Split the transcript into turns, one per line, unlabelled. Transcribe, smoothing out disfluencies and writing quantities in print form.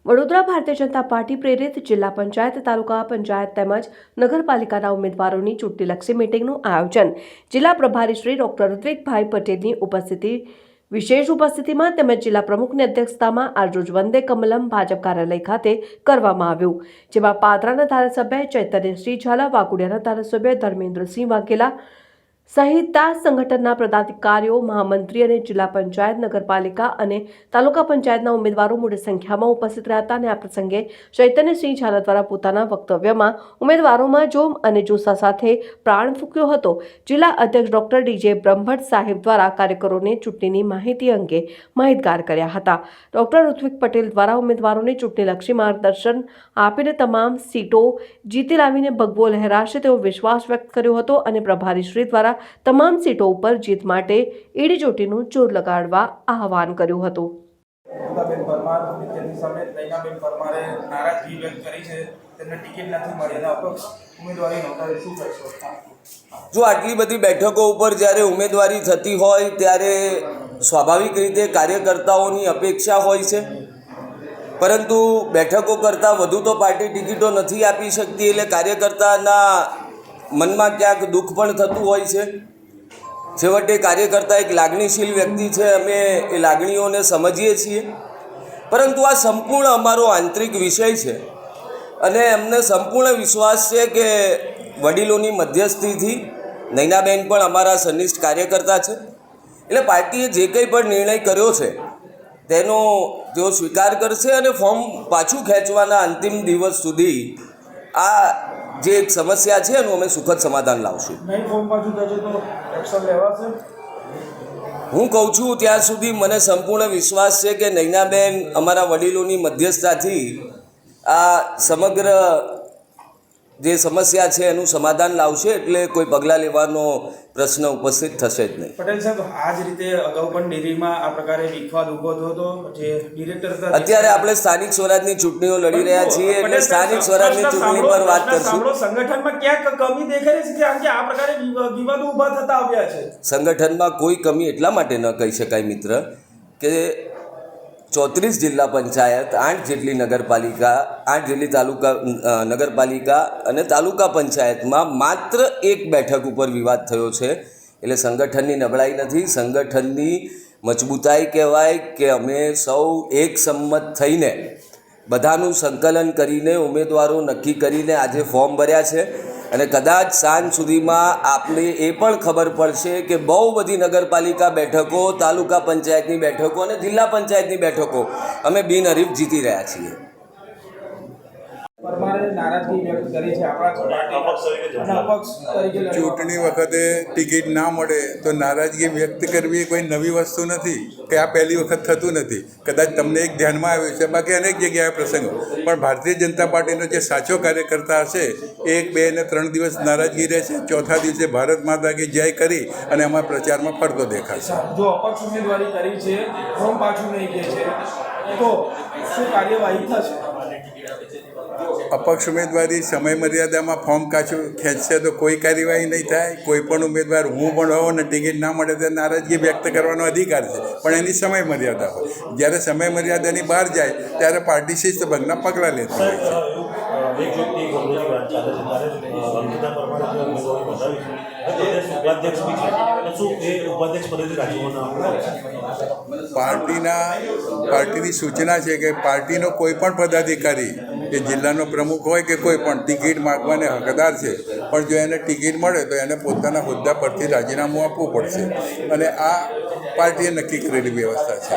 Vadodara Bharatiya Janata party પ્રેરિત જિલ્લા પંચાયત, તાલુકા પંચાયત તેમજ નગરપાલિકાના ઉમેદવારોની ચૂંટણીલક્ષી મીટિંગનું આયોજન જિલ્લા પ્રભારી શ્રી ડોક્ટર ઋત્વિકભાઈ પટેલની વિશેષ ઉપસ્થિતિમાં તેમજ જિલ્લા પ્રમુખની અધ્યક્ષતામાં આજરોજ વંદે કમલમ ભાજપ કાર્યાલય ખાતે કરવામાં આવ્યું, જેમાં પાદરાના ધારાસભ્ય ચૈતન્યસિંહ ઝાલા, વાઘોડિયાના ધારાસભ્ય ધર્મેન્દ્રસિંહ વાઘેલા સહિતના સંગઠનના પદાધિકારીઓ, મહામંત્રી અને જિલ્લા પંચાયત, નગરપાલિકા અને તાલુકા પંચાયતના ઉમેદવારો મોટી સંખ્યામાં ઉપસ્થિત રહ્યા હતા. અને આ પ્રસંગે ચૈતન્યસિંહ ઝાલા દ્વારા પોતાના વક્તવ્યમાં ઉમેદવારોમાં જોમ અને જોશા સાથે પ્રાણ ફૂંક્યો હતો. જિલ્લા અધ્યક્ષ ડોક્ટર ડીજે બ્રહ્મભટ્ટ સાહેબ દ્વારા કાર્યકરોને ચૂંટણીની માહિતી અંગે માહિતગાર કર્યા હતા. ડોક્ટર ઋત્વિક પટેલ દ્વારા ઉમેદવારોને ચૂંટણીલક્ષી માર્ગદર્શન આપીને તમામ સીટો જીતી લાવીને ભગવો લહેરાશે તેવો વિશ્વાસ વ્યક્ત કર્યો હતો અને પ્રભારીશ્રી દ્વારા તમામ સીટો ઉપર જીત માટે એડીચોટીનું જોર લગાડવા આહવાન કર્યું હતું.
જો આટલી બધી બેઠકો ઉપર જ્યારે ઉમેદવારી થતી હોય ત્યારે સ્વાભાવિક રીતે કાર્યકર્તાઓની અપેક્ષા હોય છે, પરંતુ બેઠકો કરતાં વધુ તો પાર્ટી ટિકિટો નથી આપી શકતી, એટલે કાર્યકર્તાના મનમાં ક્યાંક દુઃખ પણ થતું હોય છે. છેવટે કાર્યકર્તા એક લાગણીશીલ વ્યક્તિ છે, અમે એ લાગણીઓને સમજીએ છીએ, પરંતુ આ સંપૂર્ણ અમારો આંતરિક વિષય છે અને અમને સંપૂર્ણ વિશ્વાસ છે કે વડીલોની મધ્યસ્થીથી નૈનાબેન પણ અમારા સનિષ્ઠ કાર્યકર્તા છે, એટલે પાર્ટીએ જે કંઈ પણ નિર્ણય કર્યો છે તેનો તેઓ સ્વીકાર કરશે અને ફોર્મ પાછું ખેંચવાના અંતિમ દિવસ સુધી આ જે એક સમસ્યા છે એનું અમે સુખદ સમાધાન લાવશું. હું કહું છું ત્યાં સુધી મને સંપૂર્ણ વિશ્વાસ છે કે નૈનાબેન અમારા વડીલોની મધ્યસ્થતાથી આ સમગ્ર જે સમસ્યા છે એનું સમાધાન લાવશે, એટલે કોઈ પગલાં લેવાનો પ્રશ્ન ઉપસ્થિત થશે જ નહીં.
પટેલ સાહેબ, આ જ રીતે અગાઉ પણ ડેરીમાં આ પ્રકારે વિવાદ ઊભો થયો હતો. જે ડિરેક્ટર હતા,
અત્યારે આપણે સ્થાનિક સ્વરાજની ચૂંટણીઓ લડી રહ્યા છીએ એટલે સ્થાનિક સ્વરાજની ચૂંટણી પર વાત કરશું.
સંગઠનમાં ક્યાંક કમી દેખાય છે કારણ કે આ પ્રકારે વિવાદો ઊભા થતા આવ્યા છે.
સંગઠનમાં કોઈ કમી એટલા માટે ન કહી શકાય મિત્ર કે 34 જિલ્લા પંચાયત, 8 જેટલી નગરપાલિકા, 8 જેટલી તાલુકા નગરપાલિકા અને તાલુકા પંચાયતમાં માત્ર એક બેઠક ઉપર વિવાદ થયો છે. એટલે સંગઠનની નબળાઈ નથી, સંગઠનની મજબૂતાઈ કહેવાય કે અમે સૌ એક સંમત થઈને બધાનું સંકલન કરીને ઉમેદવારો નક્કી કરીને આજે ફોર્મ ભર્યા છે. અને કદાચ સાંજ સુધીમાં આપને એ પણ ખબર પડશે કે બહુ બધી નગરપાલિકા બેઠકો, તાલુકા પંચાયતની બેઠકો અને જિલ્લા પંચાયતની બેઠકો અમે બિનહરીફ જીતી રહ્યા છીએ.
ચૂંટણી વખતે ટિકિટ ના મળે તો નારાજગી વ્યક્ત કરવી એ કોઈ નવી વસ્તુ નથી કે આ પહેલી વખત થતું નથી. કદાચ તમને એક ધ્યાનમાં આવ્યું છે, બાકી અનેક જગ્યાએ પ્રસંગો, પણ ભારતીય જનતા પાર્ટીનો જે સાચો કાર્યકર્તા હશે 1, 2 અને 3 દિવસ નારાજગી રહેશે, ચોથા દિવસે ભારત માતા કી જય કરી અને અમારા પ્રચારમાં ફરતો દેખાશે.
જો અપક્ષ ઉમેદવારી કરી છે, ફોર્મ પાછું નહીં કે છે તો શું કાર્યવાહી થશે?
અપક્ષ ઉમેદવારી સમય મર્યાદામાં ફોર્મ કાચું ખેંચશે તો કોઈ કાર્યવાહી નહીં થાય. કોઈ પણ ઉમેદવાર હું પણ હોઉં ને ટિકિટ ના મળે તો નારાજગી વ્યક્ત કરવાનો અધિકાર છે, પણ એની સમય મર્યાદા હોય. જ્યારે સમય મર્યાદાની બહાર જાય ત્યારે પાર્ટી શિસ્તભંગના પગલાં લેતી હોય છે. પાર્ટીની સૂચના છે કે પાર્ટીનો કોઈ પણ પદાધિકારી કે જિલ્લાનો પ્રમુખ હોય કે કોઈ પણ ટિકિટ માગવાને હકદાર છે, પણ જો એને ટિકિટ મળે તો એને પોતાના હોદ્દા પરથી રાજીનામું આપવું પડશે અને આ પાર્ટીએ નક્કી કરેલી વ્યવસ્થા છે.